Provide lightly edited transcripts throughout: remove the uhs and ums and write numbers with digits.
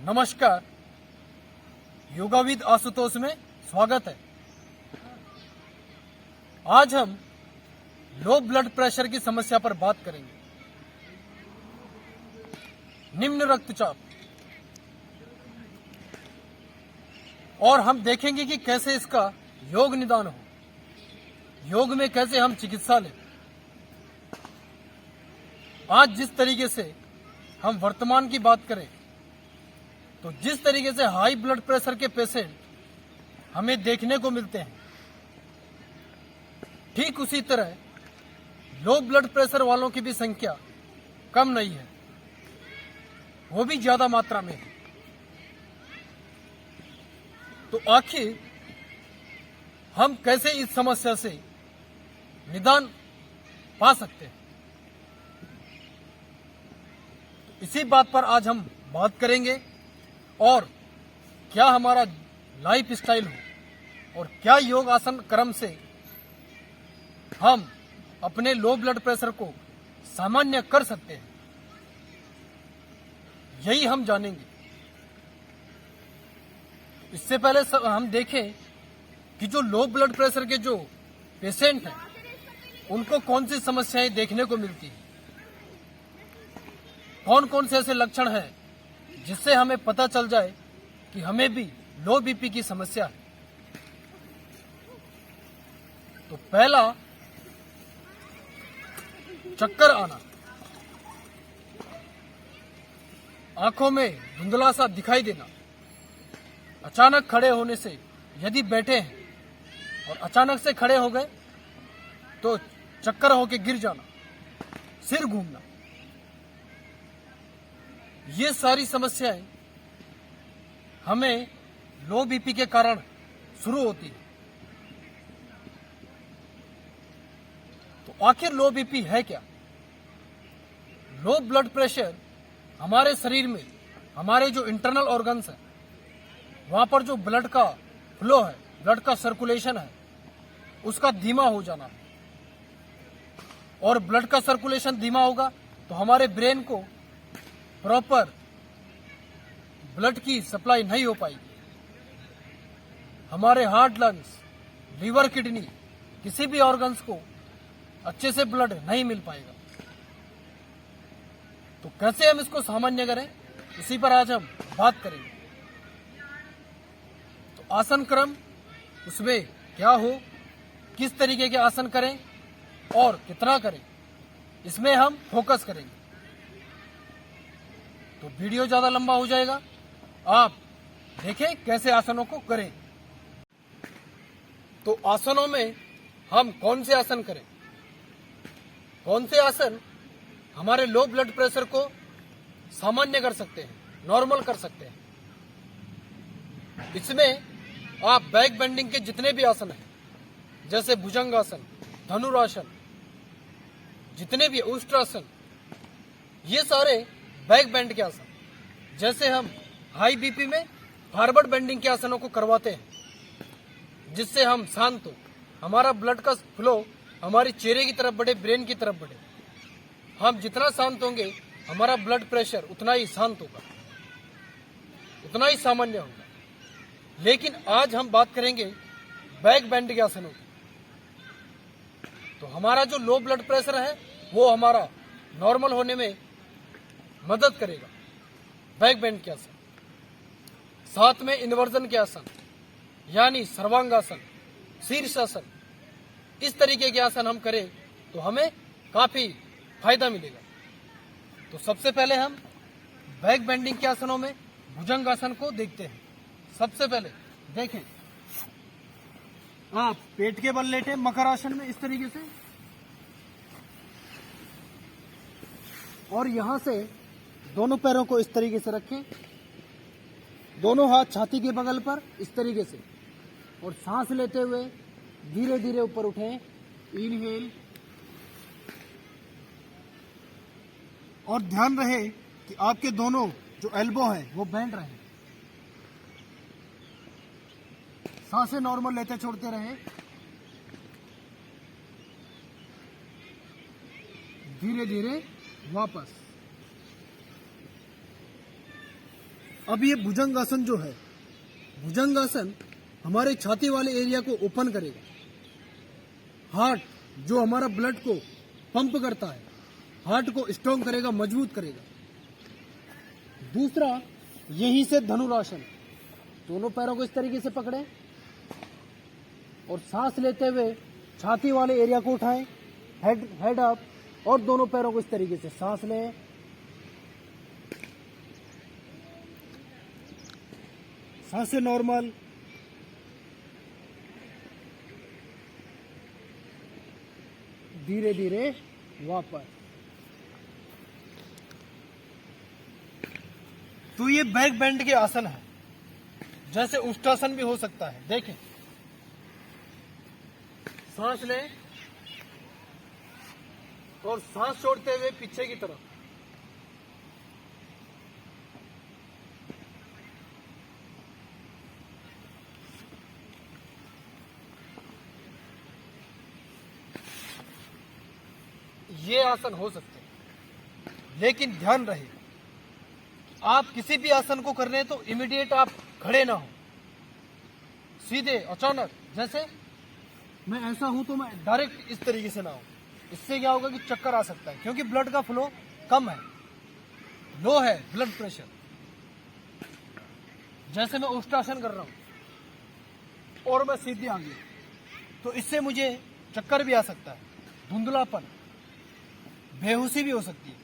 नमस्कार, योगाविद आशुतोष में स्वागत है। आज हम लो ब्लड प्रेशर की समस्या पर बात करेंगे। निम्न रक्तचाप, और हम देखेंगे कि कैसे इसका योग निदान हो, योग में कैसे हम चिकित्सा लें। आज जिस तरीके से हम वर्तमान की बात करें तो जिस तरीके से हाई ब्लड प्रेशर के पेशेंट हमें देखने को मिलते हैं, ठीक उसी तरह लो ब्लड प्रेशर वालों की भी संख्या कम नहीं है, वो भी ज्यादा मात्रा में है। तो आखिर हम कैसे इस समस्या से निदान पा सकते हैं, तो इसी बात पर आज हम बात करेंगे। और क्या हमारा लाइफ स्टाइल हो और क्या योग आसन क्रम से हम अपने लो ब्लड प्रेशर को सामान्य कर सकते हैं, यही हम जानेंगे। इससे पहले हम देखें कि जो लो ब्लड प्रेशर के जो पेशेंट हैं उनको कौन सी समस्याएं देखने को मिलती हैं, कौन कौन से ऐसे लक्षण हैं जिससे हमें पता चल जाए कि हमें भी लो बीपी की समस्या है। तो पहला, चक्कर आना, आंखों में धुंधला सा दिखाई देना, अचानक खड़े होने से, यदि बैठे हैं और अचानक से खड़े हो गए तो चक्कर होके गिर जाना, सिर घूमना, ये सारी समस्याएं हमें लो बीपी के कारण शुरू होती है। तो आखिर लो बीपी है क्या? लो ब्लड प्रेशर हमारे शरीर में, हमारे जो इंटरनल ऑर्गन्स हैं, वहां पर जो ब्लड का फ्लो है, ब्लड का सर्कुलेशन है, उसका धीमा हो जाना है। और ब्लड का सर्कुलेशन धीमा होगा तो हमारे ब्रेन को प्रॉपर ब्लड की सप्लाई नहीं हो पाएगी। हमारे हार्ट, लंग्स, लीवर, किडनी, किसी भी ऑर्गन्स को अच्छे से ब्लड नहीं मिल पाएगा। तो कैसे हम इसको सामान्य करें, इसी पर आज हम बात करेंगे। तो आसन क्रम, उसमें क्या हो, किस तरीके के आसन करें और कितना करें, इसमें हम फोकस करेंगे। तो वीडियो ज्यादा लंबा हो जाएगा, आप देखें कैसे आसनों को करें। तो आसनों में हम कौन से आसन करें, कौन से आसन हमारे लो ब्लड प्रेशर को सामान्य कर सकते हैं, नॉर्मल कर सकते हैं। इसमें आप बैक बेंडिंग के जितने भी आसन हैं, जैसे भुजंगासन, धनुरासन, जितने भी उष्ट्रासन, ये सारे बैक बेंड के आसन, जैसे हम हाई बीपी में फॉरवर्ड बेंडिंग के आसनों को करवाते हैं, जिससे हम शांत हो, हमारा ब्लड का फ्लो हमारी चेहरे की तरफ बढ़े, ब्रेन की तरफ बढ़े। हम जितना शांत होंगे हमारा ब्लड प्रेशर उतना ही शांत होगा, उतना ही सामान्य होगा। लेकिन आज हम बात करेंगे बैक बेंड के आसनों की। तो हमारा जो लो ब्लड प्रेशर है वो हमारा नॉर्मल होने में मदद करेगा बैक बेंड के आसन। साथ में इन्वर्जन के आसन, यानी सर्वांगासन, शीर्षासन, इस तरीके के आसन हम करें तो हमें काफी फायदा मिलेगा। तो सबसे पहले हम बैक बेंडिंग के आसनों में भुजंगासन को देखते हैं। सबसे पहले देखें, आप पेट के बल लेटे मकर आसन में इस तरीके से, और यहां से दोनों पैरों को इस तरीके से रखें, दोनों हाथ छाती के बगल पर इस तरीके से, और सांस लेते हुए धीरे धीरे ऊपर उठें, इनहेल। और ध्यान रहे कि आपके दोनों जो एल्बो हैं वो बेंड रहे, सांसें नॉर्मल लेते छोड़ते रहे। धीरे धीरे वापस। अब ये भुजंगासन जो है, भुजंगासन हमारे छाती वाले एरिया को ओपन करेगा। हार्ट जो हमारा ब्लड को पंप करता है, हार्ट को स्ट्रॉन्ग करेगा, मजबूत करेगा। दूसरा, यहीं से धनुरासन, दोनों पैरों को इस तरीके से पकड़े और सांस लेते हुए छाती वाले एरिया को उठाएं, हेड अप, और दोनों पैरों को इस तरीके से सांस लें। सांसें नॉर्मल, धीरे धीरे वापस। तो ये बैक बेंड के आसन है, जैसे उष्टासन भी हो सकता है। देखें, सांस लें और सांस छोड़ते हुए पीछे की तरफ। ये आसन हो सकते हैं, लेकिन ध्यान रहे, आप किसी भी आसन को कर रहे हैं तो इमीडिएट आप खड़े ना हो, सीधे अचानक, जैसे मैं ऐसा हूं तो मैं डायरेक्ट इस तरीके से ना हो। इससे क्या होगा कि चक्कर आ सकता है, क्योंकि ब्लड का फ्लो कम है, लो है ब्लड प्रेशर। जैसे मैं उष्टासन कर रहा हूं और मैं सीधे आ गया, तो इससे मुझे चक्कर भी आ सकता है, धुंधलापन, बेहोशी भी हो सकती है।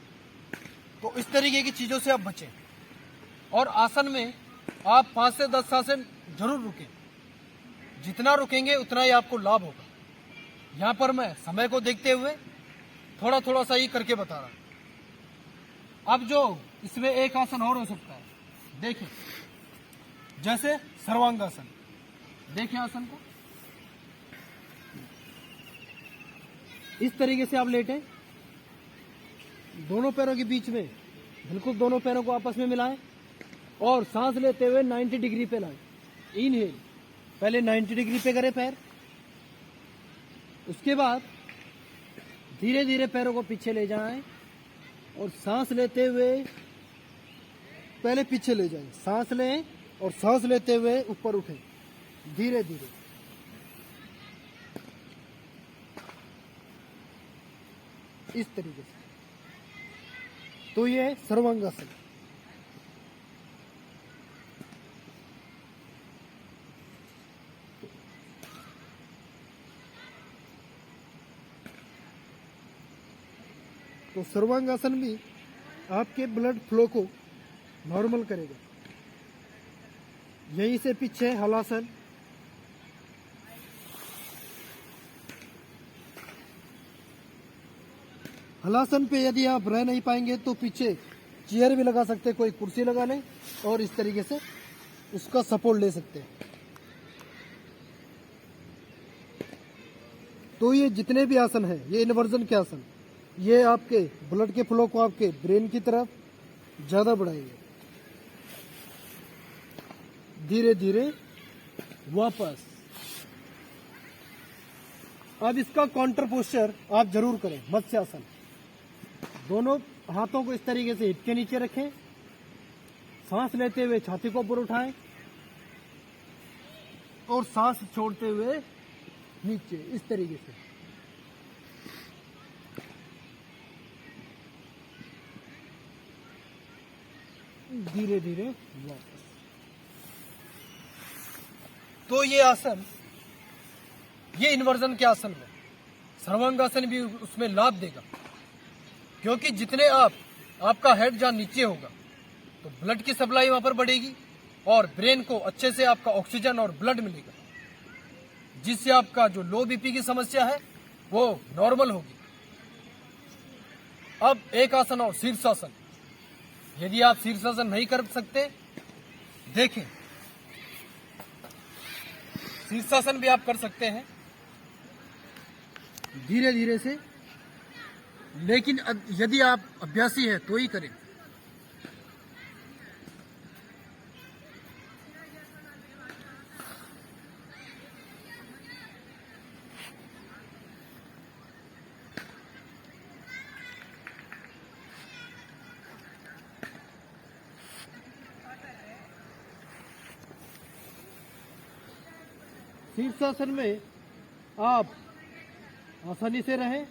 तो इस तरीके की चीजों से आप बचें। और आसन में आप 5 से 10 आसन जरूर रुकें, जितना रुकेंगे उतना ही आपको लाभ होगा। यहाँ पर मैं समय को देखते हुए थोड़ा थोड़ा सा ही करके बता रहा हूं। अब जो इसमें एक आसन और हो सकता है, देखें, जैसे सर्वांगासन। देखें आसन को, इस तरीके से आप लेटें, दोनों पैरों के बीच में बिल्कुल दोनों पैरों को आपस में मिलाएं और सांस लेते हुए 90 डिग्री पे लाएं। इनहेल, पहले 90 डिग्री पे करें पैर, उसके बाद धीरे धीरे पैरों को पीछे ले जाएं और सांस लेते हुए पहले पीछे ले जाएं, सांस लें और सांस लेते हुए ऊपर उठें, धीरे धीरे। इस तरीके से। तो ये सर्वांगासन। तो सर्वांगासन भी आपके ब्लड फ्लो को नॉर्मल करेगा। यहीं से पीछे हलासन, हलासन पे यदि आप रह नहीं पाएंगे तो पीछे चेयर भी लगा सकते हैं, कोई कुर्सी लगा लें और इस तरीके से उसका सपोर्ट ले सकते हैं। तो ये जितने भी आसन हैं, ये इन्वर्जन के आसन, ये आपके ब्लड के फ्लो को आपके ब्रेन की तरफ ज्यादा बढ़ाएंगे। धीरे धीरे वापस। अब इसका काउंटर पोस्चर आप जरूर करें, मत्स्यासन। दोनों हाथों को इस तरीके से हिप के नीचे रखें, सांस लेते हुए छाती को ऊपर उठाएं और सांस छोड़ते हुए नीचे, इस तरीके से। धीरे धीरे वापस। तो ये आसन, ये इन्वर्जन के आसन में सर्वांगासन भी उसमें लाभ देगा, क्योंकि जितने आपका हेड जहां नीचे होगा तो ब्लड की सप्लाई वहां पर बढ़ेगी और ब्रेन को अच्छे से आपका ऑक्सीजन और ब्लड मिलेगा, जिससे आपका जो लो बीपी की समस्या है वो नॉर्मल होगी। अब एक आसन और, शीर्षासन। यदि आप शीर्षासन नहीं कर सकते, देखें, शीर्षासन भी आप कर सकते हैं धीरे धीरे से, लेकिन यदि आप अभ्यासी हैं तो ही करें। शीर्षासन में आप आसानी से रहें,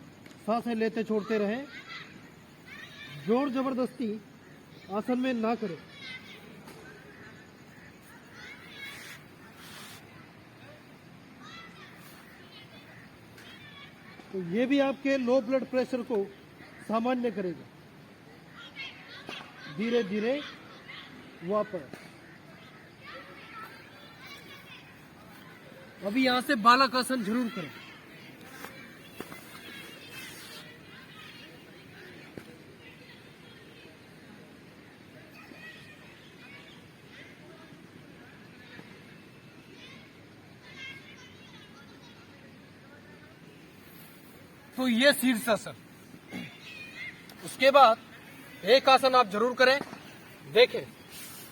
सांसें लेते छोड़ते रहें, जोर जबरदस्ती आसन में ना करें। तो ये भी आपके लो ब्लड प्रेशर को सामान्य करेगा। धीरे धीरे वापस। अभी यहां से बालक आसन जरूर करें। तो ये शीर्षासन। उसके बाद एक आसन आप जरूर करें। देखें,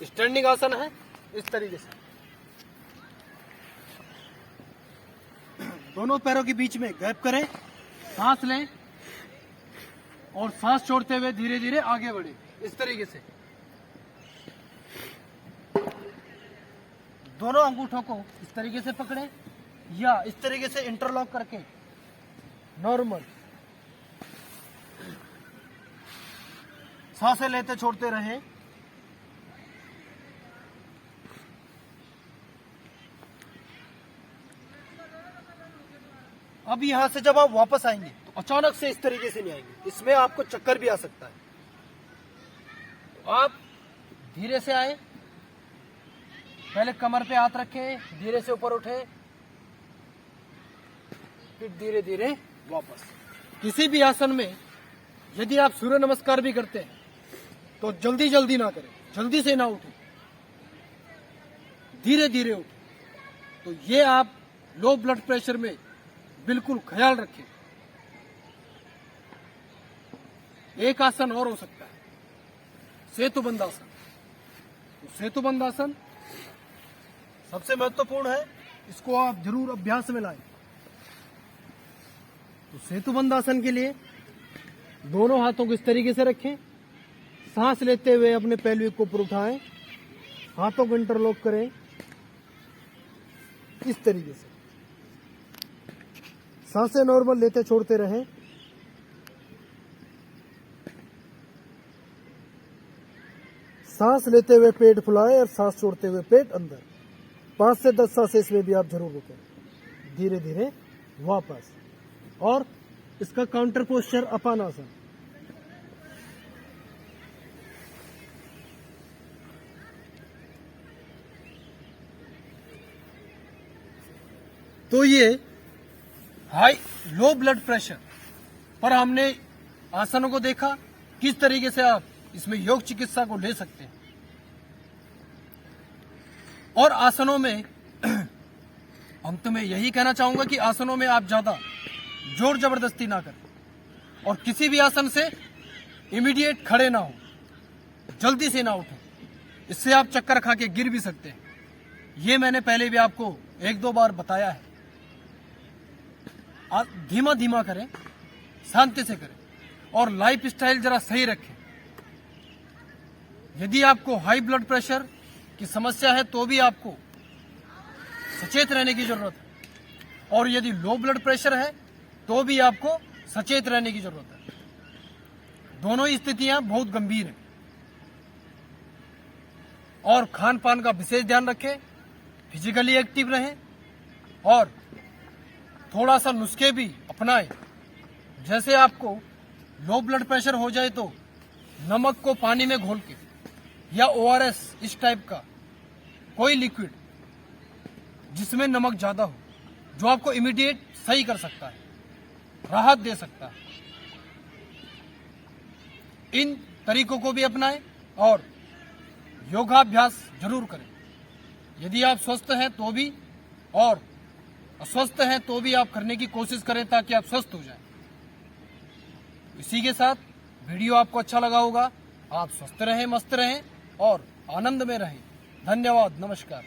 स्टैंडिंग आसन है इस तरीके से। दोनों पैरों के बीच में गैप करें, सांस लें और सांस छोड़ते हुए धीरे धीरे आगे बढ़े इस तरीके से। दोनों अंगूठों को इस तरीके से पकड़ें या इस तरीके से इंटरलॉक करके नॉर्मल सांसें लेते छोड़ते रहें। अब यहां से जब आप वापस आएंगे तो अचानक से इस तरीके से नहीं आएंगे, इसमें आपको चक्कर भी आ सकता है। तो आप धीरे से आए, पहले कमर पे हाथ रखें, धीरे से ऊपर उठे, फिर धीरे धीरे वापस। किसी भी आसन में यदि आप सूर्य नमस्कार भी करते हैं तो जल्दी जल्दी ना करें, जल्दी से ना उठें, धीरे धीरे उठें। तो ये आप लो ब्लड प्रेशर में बिल्कुल ख्याल रखें। एक आसन और हो सकता है, सेतुबंध आसन। तो सेतुबंध आसन सबसे महत्वपूर्ण है, इसको आप जरूर अभ्यास में लाएं। तो सेतुबंध आसन के लिए दोनों हाथों को इस तरीके से रखें, सांस लेते हुए अपने पेल्विक को ऊपर उठाएं, हाथों को इंटरलॉक करें इस तरीके से। सांसें नॉर्मल लेते छोड़ते रहें। सांस लेते हुए पेट फुलाएं और सांस छोड़ते हुए पेट अंदर। 5 से 10 सांसें इसमें भी आप जरूर रुकें। धीरे धीरे वापस। और इसका काउंटर पोस्चर अपानासन। तो ये हाई लो ब्लड प्रेशर पर हमने आसनों को देखा, किस तरीके से आप इसमें योग चिकित्सा को ले सकते हैं। और आसनों में अंत में यही कहना चाहूंगा कि आसनों में आप ज्यादा जोर जबरदस्ती ना करें और किसी भी आसन से इमीडिएट खड़े ना हो, जल्दी से ना उठें, इससे आप चक्कर खा के गिर भी सकते हैं। ये मैंने पहले भी आपको 1-2 बार बताया है। आप धीमा धीमा करें, शांति से करें और लाइफ स्टाइल जरा सही रखें। यदि आपको हाई ब्लड प्रेशर की समस्या है तो भी आपको सचेत रहने की जरूरत है, और यदि लो ब्लड प्रेशर है तो भी आपको सचेत रहने की जरूरत है। दोनों ही स्थितियां बहुत गंभीर हैं। और खान पान का विशेष ध्यान रखें, फिजिकली एक्टिव रहें और थोड़ा सा नुस्खे भी अपनाएं। जैसे आपको लो ब्लड प्रेशर हो जाए तो नमक को पानी में घोल के या ORS इस टाइप का कोई लिक्विड जिसमें नमक ज्यादा हो, जो आपको इमीडिएट सही कर सकता है, राहत दे सकता है, इन तरीकों को भी अपनाएं और योगाभ्यास जरूर करें। यदि आप स्वस्थ हैं तो भी और अस्वस्थ हैं तो भी आप करने की कोशिश करें ताकि आप स्वस्थ हो जाएं। इसी के साथ वीडियो आपको अच्छा लगा होगा। आप स्वस्थ रहें, मस्त रहें और आनंद में रहें। धन्यवाद, नमस्कार।